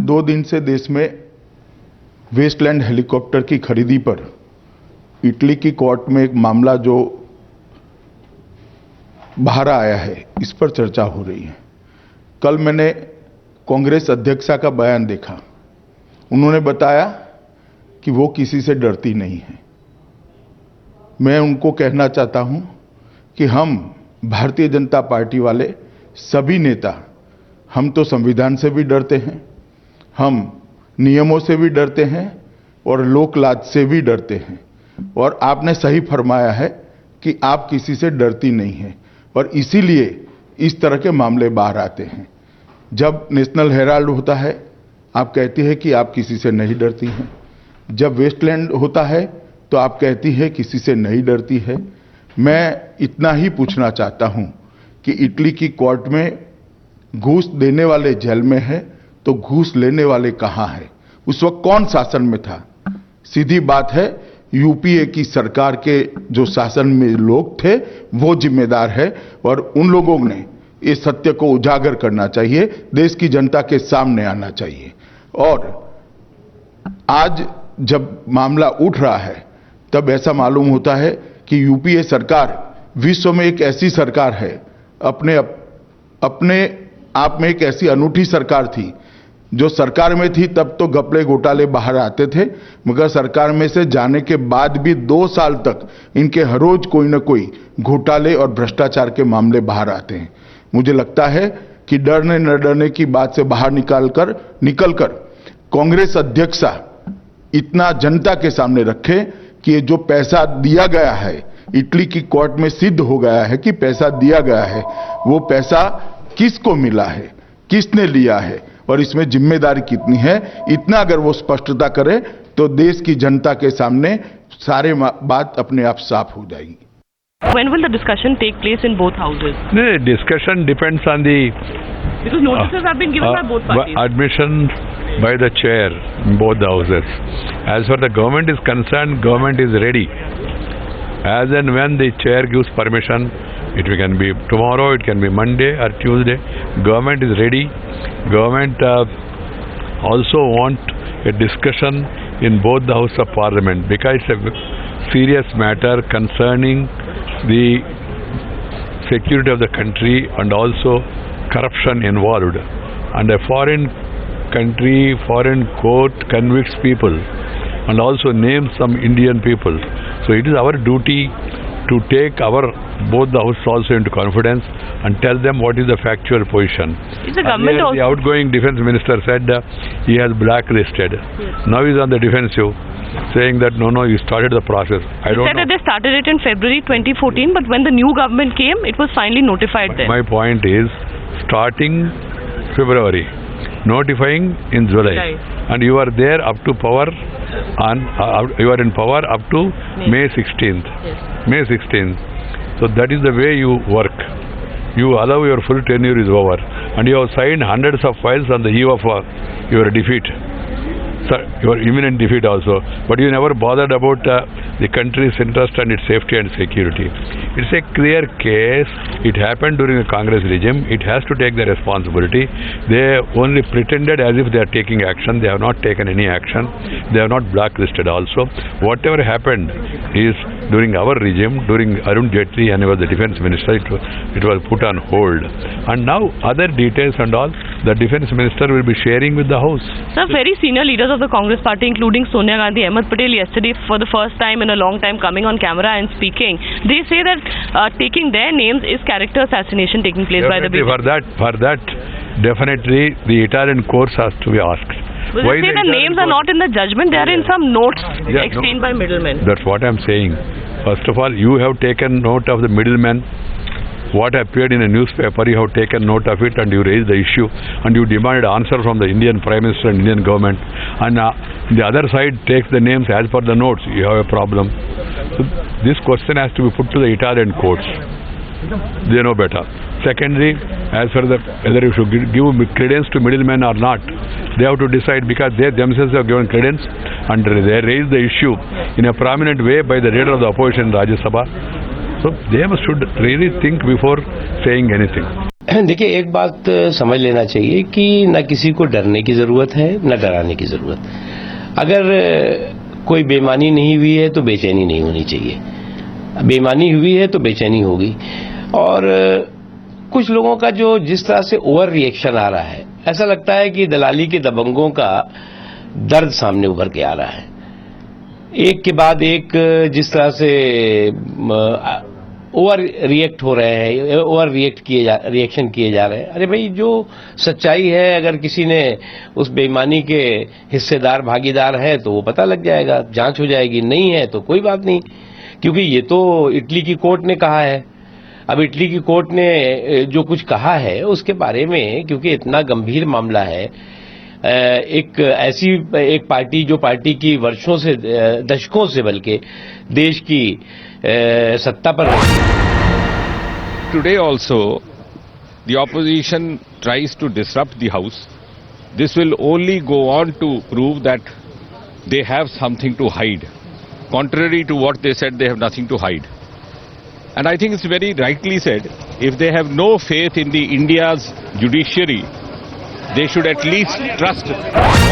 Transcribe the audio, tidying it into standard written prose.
2 दिन से देश में वेस्टलैंड हेलीकॉप्टर की खरीदी पर इटली की कोर्ट में एक मामला जो बाहर आया है, इस पर चर्चा हो रही है। कल मैंने कांग्रेस अध्यक्षा का बयान देखा। उन्होंने बताया कि वो किसी से डरती नहीं है। मैं उनको कहना चाहता हूं कि हम भारतीय जनता पार्टी वाले सभी नेता, हम तो संविधान से भी डरते हैं, हम नियमों से भी डरते हैं और लोकलाज से भी डरते हैं। और आपने सही फरमाया है कि आप किसी से डरती नहीं हैं और इसीलिए इस तरह के मामले बाहर आते हैं। जब नेशनल हेराल्ड होता है, आप कहती है कि आप किसी से नहीं डरती हैं। जब वेस्टलैंड होता है तो आप कहती है किसी से नहीं डरती है। मैं इतना ही पूछना चाहता हूं कि इटली की कोर्ट में घूस देने वाले जेल में है तो घूस लेने वाले कहां हैं? उस वक्त कौन शासन में था? सीधी बात है, यूपीए की सरकार के जो शासन में लोग थे वो जिम्मेदार है और उन लोगों ने इस सत्य को उजागर करना चाहिए, देश की जनता के सामने आना चाहिए। और आज जब मामला उठ रहा है तब ऐसा मालूम होता है कि यूपीए सरकार विश्व में एक ऐसी सरकार है, अपने आप में एक ऐसी अनूठी सरकार थी। जो सरकार में थी तब तो घपले घोटाले बाहर आते थे, मगर सरकार में से जाने के बाद भी 2 साल तक इनके हर रोज कोई न कोई घोटाले और भ्रष्टाचार के मामले बाहर आते हैं। मुझे लगता है कि डरने न डरने की बात से बाहर निकलकर कांग्रेस अध्यक्षा इतना जनता के सामने रखे कि ये जो पैसा दिया गया है, इटली की कोर्ट में सिद्ध हो गया है कि पैसा दिया गया है, वो पैसा किसको मिला है, किसने लिया है और इसमें जिम्मेदारी कितनी है, इतना अगर वो स्पष्टता करे तो देश की जनता के सामने सारे बात अपने आप साफ हो जाएगी। When will the discussion take place in both houses? The discussion depends on the Because notices have been given by both parties. admission by the chair in both the houses. As far the government is concerned, government is ready. As and when the chair gives permission, it can be tomorrow, it can be Monday or Tuesday. Government is ready. Government also want a discussion in both the House of Parliament because it's a serious matter concerning the security of the country and also corruption involved. And a foreign country, foreign court convicts people and also names some Indian people. So it is our duty to take both the House also into confidence and tell them what is the factual position. Is the government also... The outgoing defense minister said he has blacklisted. Yes. Now he is on the defensive, saying that no, you started the process. I don't know. He said that they started it in February 2014, but when the new government came, it was finally notified then. My point is, starting February, notifying in July, Right. and you are there up to power, and you are in power up to May 16th. Yes. May 16th. So that is the way you work. You allow your full tenure is over, and you have signed hundreds of files on the eve of your defeat. Your imminent defeat also, but you never bothered about the country's interest and its safety and security. It's a clear case. It happened during the Congress regime. It has to take the responsibility. They only pretended as if they are taking action. They have not taken any action. They have not blacklisted also. Whatever happened is during our regime, during Arun Jaitley and he was the defense minister, it was put on hold. And now other details and all, the defense minister will be sharing with the House. Sir, very senior leaders of the Congress party, including Sonia Gandhi, Ahmed Patel, yesterday for the first time in a long time coming on camera and speaking, they say that taking their names is character assassination taking place Definitely by the BJP. For that, definitely the Italian courts has to be asked. But they say the names are not in the judgment, they are in some notes explained by middlemen. That's what I am saying. First of all, you have taken note of the middlemen. What appeared in a newspaper, you have taken note of it and you raised the issue and you demanded answer from the Indian Prime Minister and Indian government, and the other side takes the names as per the notes. You have a problem. So this question has to be put to the Italian courts. They know better. Secondly, as for whether you should give credence to middlemen or not, they have to decide because they themselves have given credence and they raised the issue in a prominent way by the leader of the opposition in Rajya Sabha. So they should really think before saying anything. देखिए, एक बात समझ लेना चाहिए कि न किसी को डरने की जरूरत है न डराने की जरूरत। अगर कोई बेईमानी नहीं हुई है तो बेचैनी नहीं होनी चाहिए, बेईमानी हुई है तो बेचैनी होगी। और कुछ लोगों का जो जिस तरह से ओवर रिएक्शन आ रहा है, ऐसा लगता है कि दलाली के दबंगों का दर्द सामने उभर के आ रहा है। एक के बाद एक जिस तरह से ओवर रिएक्ट हो रहे हैं, ओवर रिएक्शन किए जा रहे हैं। अरे भाई, जो सच्चाई है, अगर किसी ने उस बेईमानी के हिस्सेदार भागीदार है तो वो पता लग जाएगा, जांच हो जाएगी। नहीं है तो कोई बात नहीं, क्योंकि ये तो इटली की कोर्ट ने कहा है। अब इटली की कोर्ट ने जो कुछ कहा है उसके बारे में, क्योंकि इतना गंभीर मामला है, एक ऐसी एक पार्टी जो पार्टी की वर्षों से, दशकों से बल्कि देश की सत्ता पर Today also, the opposition tries to disrupt the house. This will only go on to prove that they have something to hide. Contrary to what they said, they have nothing to hide. And I think it's very rightly said, if they have no faith in the India's judiciary, they should at least trust what